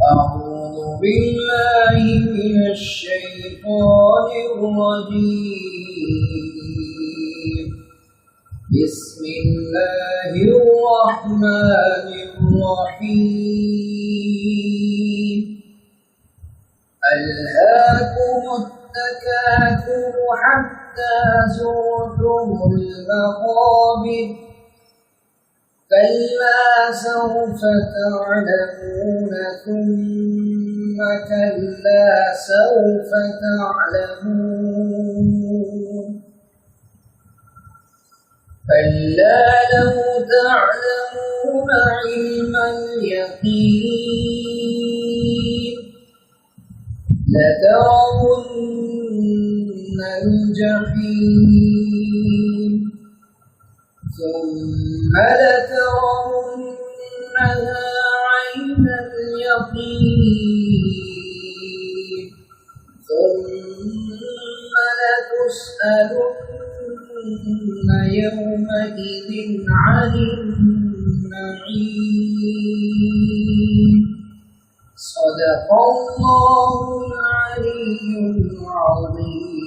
أعوذ بالله من الشيطان الرجيم. بسم الله الرحمن الرحيم. ألهاكم التكاثر حتى زرتم المقابر كلا سوف تعلمون ثم كلا سوف تعلمون كلا لو تعلمون علم اليقين لترون الجحيم ثم لترونها عين اليقين ثم لتسألن يومئذ عن النعيم. صدق الله العلي العظيم.